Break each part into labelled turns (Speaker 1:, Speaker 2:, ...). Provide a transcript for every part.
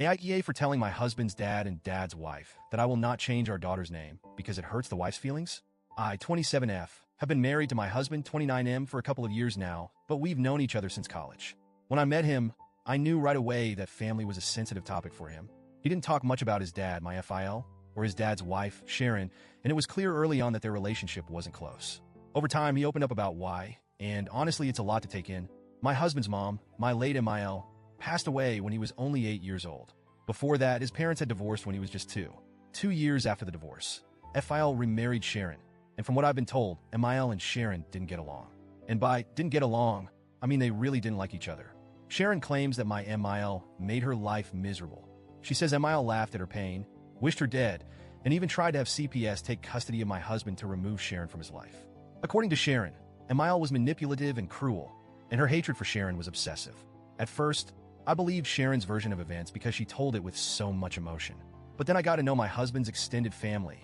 Speaker 1: AITA for telling my husband's dad and dad's wife that I will not change our daughter's name because it hurts the wife's feelings? I, 27F, have been married to my husband, 29M, for a couple of years now, but we've known each other since college. When I met him, I knew right away that family was a sensitive topic for him. He didn't talk much about his dad, my FIL, or his dad's wife, Sharon, and it was clear early on that their relationship wasn't close. Over time, he opened up about why, and honestly, it's a lot to take in. My husband's mom, my late MIL, passed away when he was only 8 years old. Before that, his parents had divorced when he was just 2. 2 years after the divorce, FIL remarried Sharon, and from what I've been told, MIL and Sharon didn't get along. And by didn't get along, I mean they really didn't like each other. Sharon claims that my MIL made her life miserable. She says MIL laughed at her pain, wished her dead, and even tried to have CPS take custody of my husband to remove Sharon from his life. According to Sharon, MIL was manipulative and cruel, and her hatred for Sharon was obsessive. At first, I believed Sharon's version of events because she told it with so much emotion. But then I got to know my husband's extended family,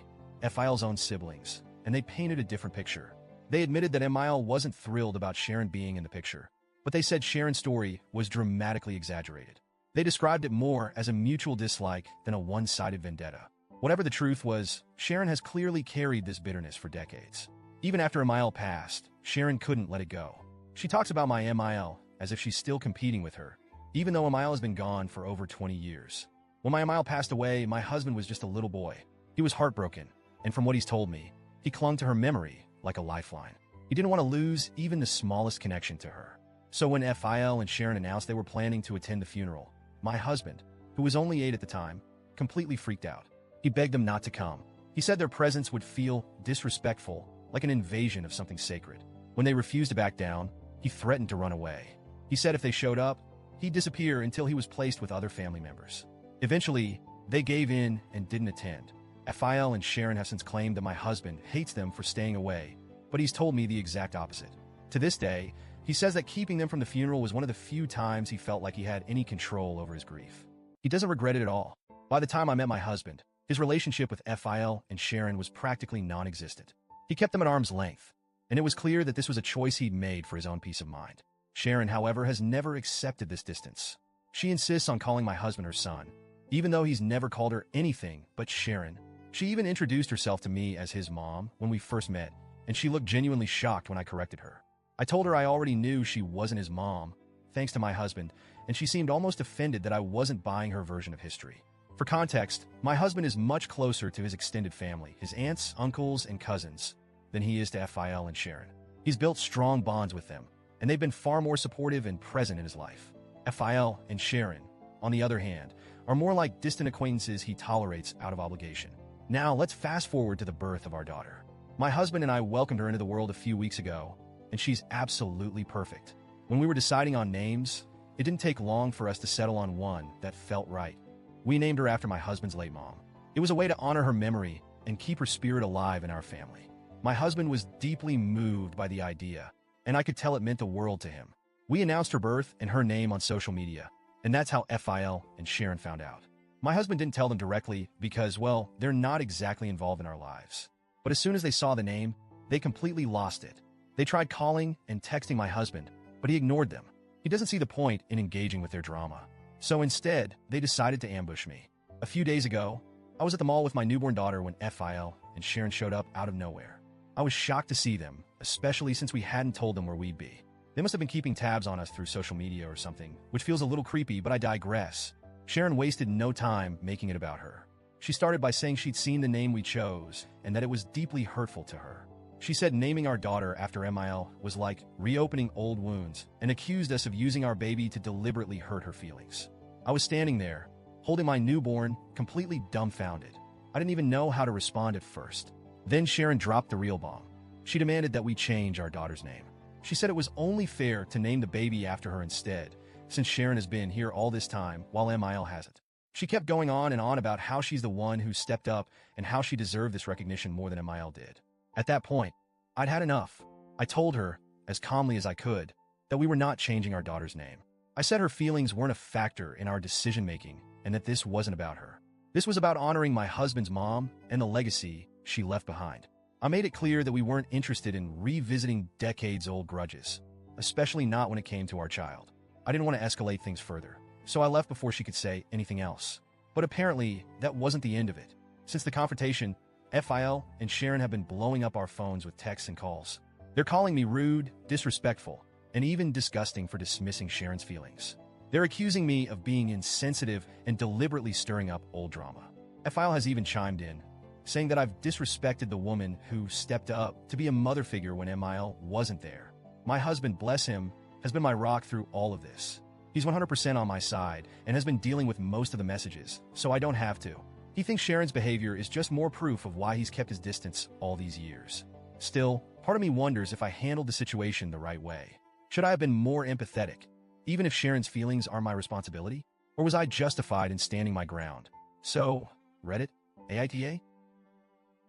Speaker 1: FIL's own siblings, and they painted a different picture. They admitted that MIL wasn't thrilled about Sharon being in the picture, but they said Sharon's story was dramatically exaggerated. They described it more as a mutual dislike than a one-sided vendetta. Whatever the truth was, Sharon has clearly carried this bitterness for decades. Even after MIL passed, Sharon couldn't let it go. She talks about my MIL as if she's still competing with her, even though MIL has been gone for over 20 years. When my MIL passed away, my husband was just a little boy. He was heartbroken, and from what he's told me, he clung to her memory like a lifeline. He didn't want to lose even the smallest connection to her. So when FIL and Sharon announced they were planning to attend the funeral, my husband, who was only 8 at the time, completely freaked out. He begged them not to come. He said their presence would feel disrespectful, like an invasion of something sacred. When they refused to back down, he threatened to run away. He said if they showed up, he'd disappear until he was placed with other family members. Eventually, they gave in and didn't attend. FIL and Sharon have since claimed that my husband hates them for staying away, but he's told me the exact opposite. To this day, he says that keeping them from the funeral was one of the few times he felt like he had any control over his grief. He doesn't regret it at all. By the time I met my husband, his relationship with FIL and Sharon was practically non-existent. He kept them at arm's length, and it was clear that this was a choice he'd made for his own peace of mind. Sharon, however, has never accepted this distance. She insists on calling my husband her son, even though he's never called her anything but Sharon. She even introduced herself to me as his mom when we first met, and she looked genuinely shocked when I corrected her. I told her I already knew she wasn't his mom, thanks to my husband, and she seemed almost offended that I wasn't buying her version of history. For context, my husband is much closer to his extended family, his aunts, uncles, and cousins, than he is to FIL and Sharon. He's built strong bonds with them, and they've been far more supportive and present in his life. FIL and Sharon, on the other hand, are more like distant acquaintances he tolerates out of obligation. Now, let's fast forward to the birth of our daughter. My husband and I welcomed her into the world a few weeks ago, and she's absolutely perfect. When we were deciding on names, it didn't take long for us to settle on one that felt right. We named her after my husband's late mom. It was a way to honor her memory and keep her spirit alive in our family. My husband was deeply moved by the idea, and I could tell it meant the world to him. We announced her birth and her name on social media, and that's how FIL and Sharon found out. My husband didn't tell them directly because, well, they're not exactly involved in our lives. But as soon as they saw the name, they completely lost it. They tried calling and texting my husband, but he ignored them. He doesn't see the point in engaging with their drama. So instead, they decided to ambush me. A few days ago, I was at the mall with my newborn daughter when FIL and Sharon showed up out of nowhere. I was shocked to see them, especially since we hadn't told them where we'd be. They must have been keeping tabs on us through social media or something, which feels a little creepy, but I digress. Sharon wasted no time making it about her. She started by saying she'd seen the name we chose and that it was deeply hurtful to her. She said naming our daughter after MIL was like reopening old wounds and accused us of using our baby to deliberately hurt her feelings. I was standing there, holding my newborn, completely dumbfounded. I didn't even know how to respond at first. Then Sharon dropped the real bomb. She demanded that we change our daughter's name. She said it was only fair to name the baby after her instead, since Sharon has been here all this time while MIL hasn't. She kept going on and on about how she's the one who stepped up and how she deserved this recognition more than MIL did. At that point, I'd had enough. I told her, as calmly as I could, that we were not changing our daughter's name. I said her feelings weren't a factor in our decision-making and that this wasn't about her. This was about honoring my husband's mom and the legacy she left behind. I made it clear that we weren't interested in revisiting decades-old grudges, especially not when it came to our child. I didn't want to escalate things further. so I left before she could say anything else. But apparently, that wasn't the end of it. Since the confrontation, FIL and Sharon have been blowing up our phones with texts and calls. They're calling me rude, disrespectful, and even disgusting for dismissing Sharon's feelings. They're accusing me of being insensitive and deliberately stirring up old drama. FIL has even chimed in, saying that I've disrespected the woman who stepped up to be a mother figure when MIL wasn't there. My husband, bless him, has been my rock through all of this. He's 100% on my side and has been dealing with most of the messages, so I don't have to. He thinks Sharon's behavior is just more proof of why he's kept his distance all these years. Still, part of me wonders if I handled the situation the right way. Should I have been more empathetic, even if Sharon's feelings are my responsibility? Or was I justified in standing my ground? So, Reddit, AITA?